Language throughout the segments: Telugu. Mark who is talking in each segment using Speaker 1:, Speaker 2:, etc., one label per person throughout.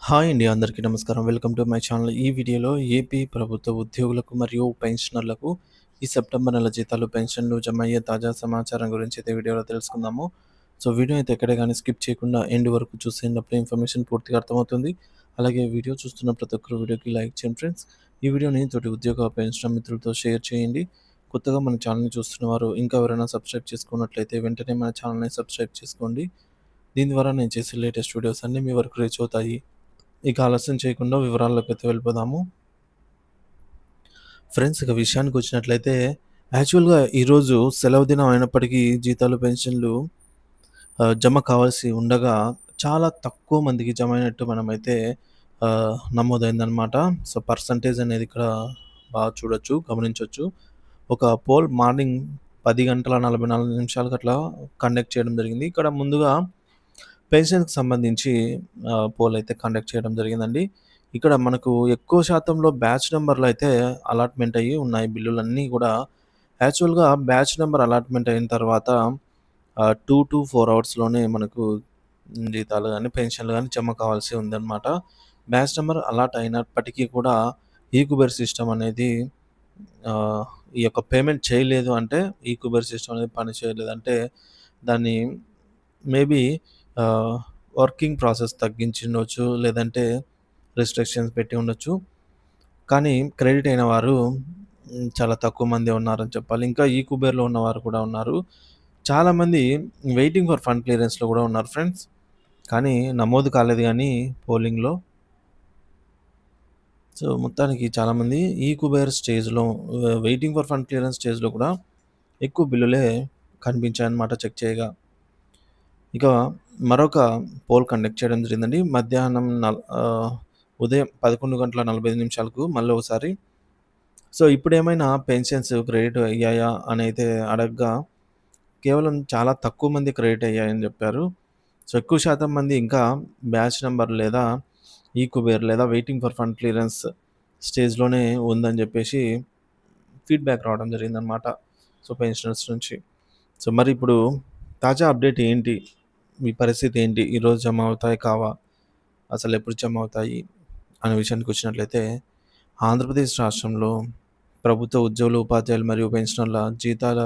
Speaker 1: హాయ్ అండి. అందరికీ నమస్కారం. Welcome to my channel. ఈ వీడియోలో ఏపీ ప్రభుత్వ ఉద్యోగులకు మరియు పెన్షనర్లకు ఈ సెప్టెంబర్ నెల జీతాలు, పెన్షన్లు జమ అయ్యే తాజా సమాచారం గురించి అయితే వీడియోలో తెలుసుకుందాము. సో, వీడియో అయితే ఎక్కడ గాని స్కిప్ చేయకుండా ఎండ్ వరకు చూసేటప్పుడు ఇన్ఫర్మేషన్ పూర్తిగా అర్థమవుతుంది. అలాగే వీడియో చూస్తున్న ప్రతి ఒక్కరు వీడియోకి లైక్ చేయండి ఫ్రెండ్స్. ఈ వీడియోని తోటి ఉద్యోగ పెన్షనర్ మిత్రులతో షేర్ చేయండి. కొత్తగా మన ఛానల్‌ని చూస్తున్న వారు ఇంకా ఎవరైనా సబ్స్క్రైబ్ చేసుకున్నట్లయితే వెంటనే మన ఛానల్‌ని సబ్స్క్రైబ్ చేసుకోండి. దీని ద్వారా నేను చేసే లేటెస్ట్ వీడియోస్ అన్నీ మీ వరకు రీచ్ అవుతాయి. ఇక ఆలస్యం చేయకుండా వివరాల్లోకైతే వెళ్ళిపోదాము. ఫ్రెండ్స్, ఇక విషయానికొచ్చినట్లయితే యాక్చువల్‌గా ఈరోజు సెలవు దినం అయినప్పటికీ జీతాలు, పెన్షన్లు జమ కావాల్సి ఉండగా చాలా తక్కువ మందికి జమ అయినట్టు మనమైతే నమోదైందనమాట. సో, పర్సెంటేజ్ అనేది ఇక్కడ బాగా చూడొచ్చు, గమనించొచ్చు. ఒక పోల్ మార్నింగ్ 10 గంటల 44 నిమిషాలకు అట్లా కండక్ట్ చేయడం జరిగింది. ఇక్కడ ముందుగా పెన్షన్‌కి సంబంధించి పోల్ అయితే కండక్ట్ చేయడం జరిగిందండి. ఇక్కడ మనకు ఎక్కువ శాతంలో బ్యాచ్ నంబర్‌లయితే అలాట్‌మెంట్ అయ్యి ఉన్నాయి. బిల్లులన్నీ గూడా యాక్చువల్‌గా బ్యాచ్ నంబర్ అలాట్‌మెంట్ అయిన తర్వాత 2-4 అవర్స్‌లోనే మనకు జీతాలు గాని, పెన్షన్‌లు గాని జమ కావాల్సి ఉందన్నమాట. బ్యాచ్ నంబర్ అలాట్ అయినప్పటికీ కూడా ఈక్యూబర్ సిస్టమ్ అనేది ఆహ్, ఈ యొక్క పేమెంట్ చేయలేదు అంటే, ఈక్యూబర్ సిస్టమ్ అనేది పని చేయలేదంటే దాన్ని మేబీ ఆహ్, వర్కింగ్ ప్రాసెస్ తగ్గించుండొచ్చు. లేదంటే రిస్ట్రిక్షన్స్ పెట్టి ఉండొచ్చు. కానీ క్రెడిట్ అయిన వారు చాలా తక్కువ మందే ఉన్నారని చెప్పాలి. ఇంకా ఈ కుబేర్‌లో ఉన్నవారు కూడా ఉన్నారు. చాలామంది వెయిటింగ్ ఫర్ ఫండ్ క్లియరెన్స్‌లో కూడా ఉన్నారు ఫ్రెండ్స్. కానీ నమోదు కాలేదు గానీ పోలింగ్‌లో. సో, మొత్తానికి చాలామంది ఈ కుబేర్ స్టేజ్‌లో వెయిటింగ్ ఫర్ ఫండ్ క్లియరెన్స్ స్టేజ్‌లో కూడా ఎక్కువ బిల్లులే కనిపించాయన్నమాట చెక్ చేయగా. ఇక మరొక పోల్ కండక్ట్ చేయడం జరిగిందండి. ఉదయం 11:45 నిమిషాలకు మళ్ళీ ఒకసారి. సో, ఇప్పుడేమైనా పెన్షన్స్ క్రెడిట్ అయ్యాయా అనైతే అడగ్గా కేవలం చాలా తక్కువ మంది క్రెడిట్ అయ్యాయని జెప్పారు. సో, ఎక్కువ శాతం మంది ఇంకా బ్యాచ్ నంబర్ లేదా ఈ కుబేర్ లేదా వెయిటింగ్ ఫర్ ఫండ్ క్లియరెన్స్ స్టేజ్‌లోనే ఉందని జెప్పేసి ఫీడ్‌బ్యాక్ రావడం జరిగిందనమాట. సో, పెన్షనర్స్ నుంచి. సో, మరి ఇప్పుడు తాజా అప్డేట్ ఏంటి? మీ పరిస్థితి ఏంటి? ఈరోజు జమ అవుతాయి కావా? అసలెప్పుడు జమ అవుతాయి? అనే విషయానికొచ్చినట్లయితే ఆంధ్రప్రదేశ్ రాష్ట్రంలో ప్రభుత్వ ఉద్యోగులు, ఉపాధ్యాయులు మరియు పెన్షనర్ల జీతాల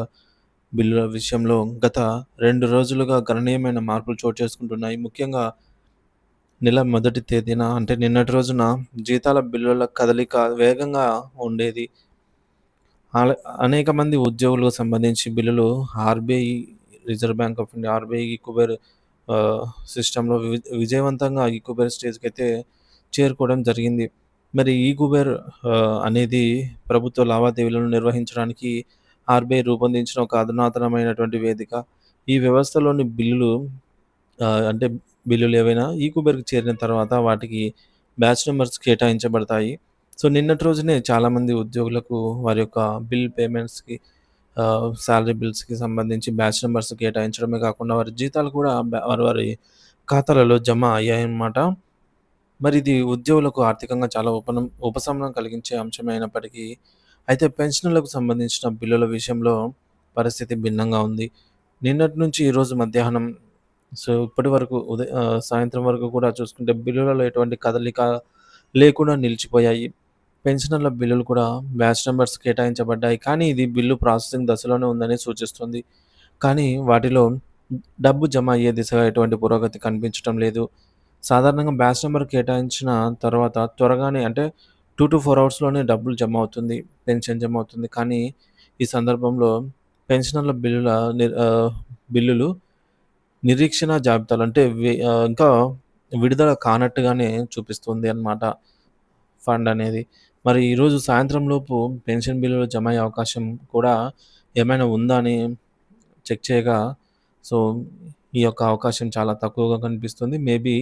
Speaker 1: బిల్లుల విషయంలో గత 2 రోజులుగా గణనీయమైన మార్పులు చోటు చేసుకుంటున్నాయి. ముఖ్యంగా నెల మొదటి తేదీన అంటే నిన్నటి రోజున జీతాల బిల్లుల కదలిక వేగంగా ఉండేది. ఆల అనేక మంది ఉద్యోగులకు సంబంధించి బిల్లులు RBI, reserve bank of India, RBI Kuber ఆహ్, సిస్టమ్‌లో విజయవంతంగా ఈ కుబేర్ స్టేజ్‌కైతే చేరుకోవడం జరిగింది. మరి ఈ కుబేర్ అనేది ప్రభుత్వ లావాదేవీలను నిర్వహించడానికి ఆర్‌బీఐ రూపొందించిన ఒక అధునాతనమైనటువంటి వేదిక. ఈ వ్యవస్థలోని బిల్లులు అంటే బిల్లులు ఏవైనా ఈ కుబేర్‌కి చేరిన తర్వాత వాటికి బ్యాచ్ నంబర్స్ కేటాయించబడతాయి. సో, నిన్నటి రోజునే చాలామంది ఉద్యోగులకు వారి యొక్క బిల్ పేమెంట్స్‌కి సాలరీ బిల్స్‌కి సంబంధించి బ్యాచ్ నంబర్స్ కేటాయించడమే కాకుండా వారి జీతాలు కూడా వారి వారి ఖాతాలలో జమ అయ్యాయన్నమాట. మరి ఇది ఉద్యోగులకు ఆర్థికంగా చాలా ఉపశమనం కలిగించే అంశమే అయినప్పటికీ, అయితే పెన్షనర్లకు సంబంధించిన బిల్లుల విషయంలో పరిస్థితి భిన్నంగా ఉంది. నిన్నటి నుంచి ఈరోజు మధ్యాహ్నం సో, ఇప్పటి వరకు సాయంత్రం వరకు కూడా చూసుకుంటే బిల్లులలో ఎటువంటి కదలిక లేకుండా నిలిచిపోయాయి. పెన్షనర్ల బిల్లులు కూడా బ్యాచ్ నంబర్స్ కేటాయించబడ్డాయి. కానీ ఇది బిల్లు ప్రాసెసింగ్ దశలోనే ఉందని సూచిస్తుంది. కానీ వాటిలో డబ్బు జమ అయ్యే దిశగా ఎటువంటి పురోగతి కనిపించటం లేదు. సాధారణంగా బ్యాచ్ నంబర్ కేటాయించిన తర్వాత త్వరగానే అంటే 2-4 అవర్స్‌లోనే డబ్బులు జమ అవుతుంది. పెన్షన్ జమ అవుతుంది. కానీ ఈ సందర్భంలో పెన్షనర్ల బిల్లులు నిరీక్షణ జాబితాలు అంటే ఇంకా విడుదల కానట్టుగానే చూపిస్తుంది అన్నమాట ఫండ్ అనేది. మరి ఈరోజు సాయంత్రం లోపు పెన్షన్ బిల్లులు జమ అయ్యే అవకాశం కూడా ఏమైనా ఉందా అని చెక్ చేయగా, సో, ఈ యొక్క అవకాశం చాలా తక్కువగా కనిపిస్తుంది. మేబీ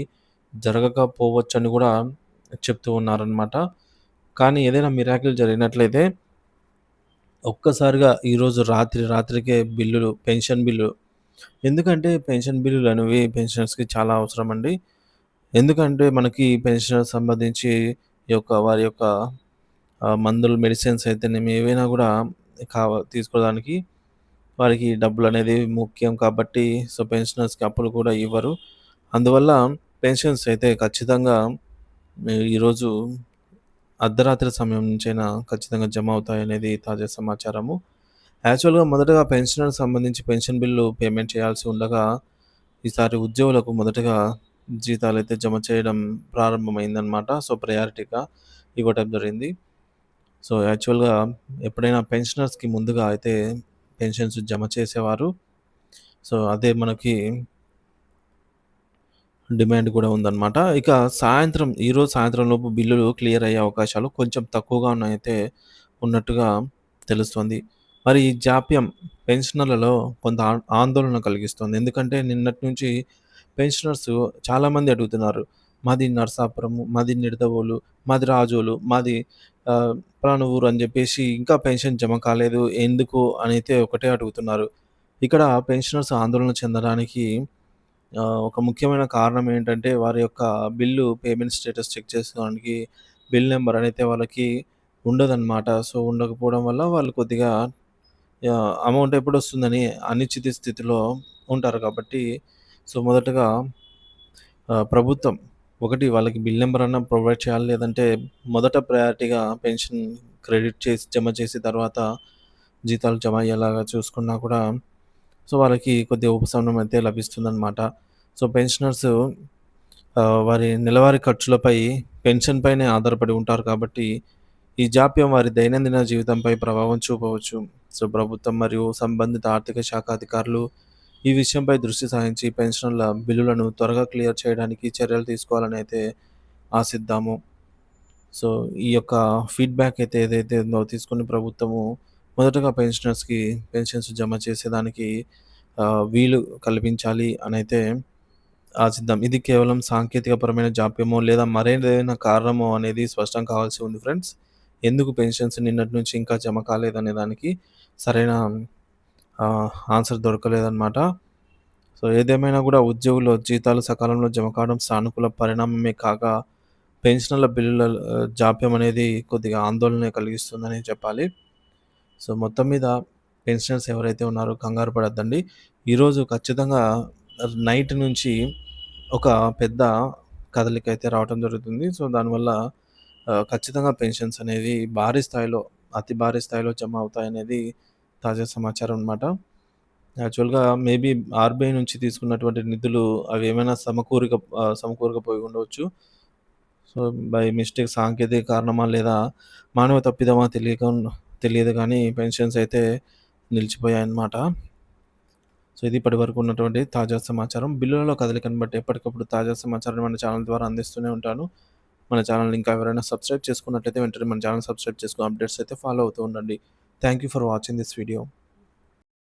Speaker 1: జరగకపోవచ్చని గూడా చెప్తూ ఉన్నారనమాట. కానీ ఏదైనా మిరాకిల్ జరిగినట్లయితే ఒక్కసారిగా ఈరోజు రాత్రికే పెన్షన్ బిల్లు ఎందుకంటే పెన్షన్ బిల్లులనేవి పెన్షనర్స్‌కి చాలా అవసరమండి. ఎందుకంటే మనకి పెన్షనర్స్ సంబంధించి వారి యొక్క మందులు, మెడిసిన్స్ అయితేనేమి ఏవైనా గూడా తీసుకోవడానికి వారికి డబ్బులనేది ముఖ్యం కాబట్టి, సో, పెన్షనర్స్‌కి అప్పులు కూడా ఇవ్వరు. అందువల్ల పెన్షన్స్ అయితే ఖచ్చితంగా ఈరోజు అర్ధరాత్రి సమయం నుంచైనా ఖచ్చితంగా జమ అవుతాయనేది తాజా సమాచారము. యాక్చువల్‌గా మొదటగా పెన్షనర్‌కి సంబంధించి పెన్షన్ బిల్లు పేమెంట్ చేయాల్సి ఉండగా, ఈసారి ఉద్యోగులకు మొదటగా జీతాలైతే జమ చేయడం ప్రారంభమైందనమాట. సో, ప్రయారిటీగా ఇవ్వటం జరిగింది. సో, యాక్చువల్‌గా ఎప్పుడైనా పెన్షనర్స్‌కి ముందుగా అయితే పెన్షన్స్ జమ చేసేవారు. సో, అదే మనకి డిమాండ్ కూడా ఉందనమాట. ఇక ఈరోజు సాయంత్రం లోపు బిల్లులు క్లియర్ అయ్యే అవకాశాలు కొంచెం తక్కువగా ఉన్నాయైతే ఉన్నట్టుగా తెలుస్తోంది. మరి ఈ జాప్యం పెన్షనర్లలో కొంత ఆందోళన కలిగిస్తుంది. ఎందుకంటే నిన్నటి నుంచి పెన్షనర్స్ చాలామంది అడుగుతున్నారు. మాది నరసాపురము, మాది నిడదవోలు, మాది రాజోలు, మాది పలానా ఊరు అని జెప్పేసి ఇంకా పెన్షన్ జమ కాలేదు. ఎందుకు అనైతే ఒకటే అడుగుతున్నారు. ఇక్కడ పెన్షనర్స్ ఆందోళన చెందడానికి ఒక ముఖ్యమైన కారణం ఏంటంటే, వారి యొక్క బిల్లు పేమెంట్ స్టేటస్ చెక్ చేసుకోవడానికి బిల్ నంబర్ అనేది వాళ్ళకి ఉండదనమాట. సో, ఉండకపోవడం వల్ల వాళ్ళు కొద్దిగా అమౌంట్ ఎప్పుడొస్తుందని అనిశ్చిత స్థితిలో ఉంటారు కాబట్టి, సో, మొదటగా ప్రభుత్వం ఒకటి వాళ్ళకి బిల్ నంబర్ అన్నా ప్రొవైడ్ చేయాలి. లేదంటే మొదట ప్రయారిటీగా పెన్షన్ క్రెడిట్ చేసి, జమ చేసి తర్వాత జీతాలు జమ అయ్యేలాగా చూసుకున్నా కూడా సో, వాళ్ళకి కొద్దిగా ఉపశమనం అయితే లభిస్తుందనమాట. సో, పెన్షనర్స్ వారి నెలవారీ ఖర్చులపై పెన్షన్ పైనే ఆధారపడి ఉంటారు కాబట్టి, ఈ జాప్యం వారి దైనందిన జీవితంపై ప్రభావం చూపవచ్చు. సో, ప్రభుత్వం మరియు సంబంధిత ఆర్థిక శాఖ అధికారులు ఈ విషయంపై దృష్టి సారించి పెన్షనర్ల బిల్లులను త్వరగా క్లియర్ చేయడానికి చర్యలు తీసుకోవాలని అయితే ఆశిద్దాము. సో, ఈ యొక్క ఫీడ్‌బ్యాక్ అయితే ఏదైతే ఉందో తీసుకొని ప్రభుత్వము మొదటగా పెన్షనర్స్‌కి పెన్షన్స్ జమ చేసేదానికి వీలు కల్పించాలి అనైతే ఆశిద్దాం. ఇది కేవలం సాంకేతికపరమైన జాప్యమో లేదా మరేదైనా కారణమో అనేది స్పష్టం కావాల్సి ఉంది ఫ్రెండ్స్. ఎందుకు పెన్షన్స్ నిన్నటి నుంచి ఇంకా జమ కాలేదనే దానికి సరైన ఆన్సర్ దొరకలేదనమాట. సో, ఏదేమైనా గూడా ఉద్యోగుల జీతాలు సకాలంలో జమ కావడం సానుకూల పరిణామమే కాగా, పెన్షనర్ల బిల్లుల జాప్యం అనేది కొద్దిగా ఆందోళన కలిగిస్తుందనే చెప్పాలి. సో, మొత్తం మీద పెన్షనర్స్ ఎవరైతే ఉన్నారో కంగారు పడొద్దండి. ఈరోజు ఖచ్చితంగా నైట్ నుంచి ఒక పెద్ద కదలికైతే రావటం జరుగుతుంది. సో, దానివల్ల ఖచ్చితంగా పెన్షన్స్ అనేవి భారీ స్థాయిలో, అతి భారీ స్థాయిలో జమ అవుతాయనేది తాజా సమాచారం అనమాట. యాక్చువల్‌గా మేబీ ఆర్‌బీఐ నుంచి తీసుకున్నటువంటి నిధులు అవేమైనా సమకూరకపోయి ఉండవచ్చు. సో, బై మిస్టేక్ సాంకేతిక కారణమా లేదా మానవ తప్పిదమా తెలియదు గానీ పెన్షన్స్ అయితే నిలిచిపోయాయన్నమాట. సో, ఇది ఇప్పటివరకు ఉన్నటువంటి తాజా సమాచారం. బిల్లులలో కదలికను బట్టి ఎప్పటికప్పుడు తాజా సమాచారాన్ని మన ఛానల్ ద్వారా అందిస్తూనే ఉంటాను. మన ఛానల్‌ని ఇంకా ఎవరైనా సబ్స్క్రైబ్ చేసుకున్నట్లయితే వెంటనే మన ఛానల్ సబ్స్క్రైబ్ చేసుకొని అప్డేట్స్ అయితే ఫాలో అవుతూ ఉండండి. Thank you for watching this video.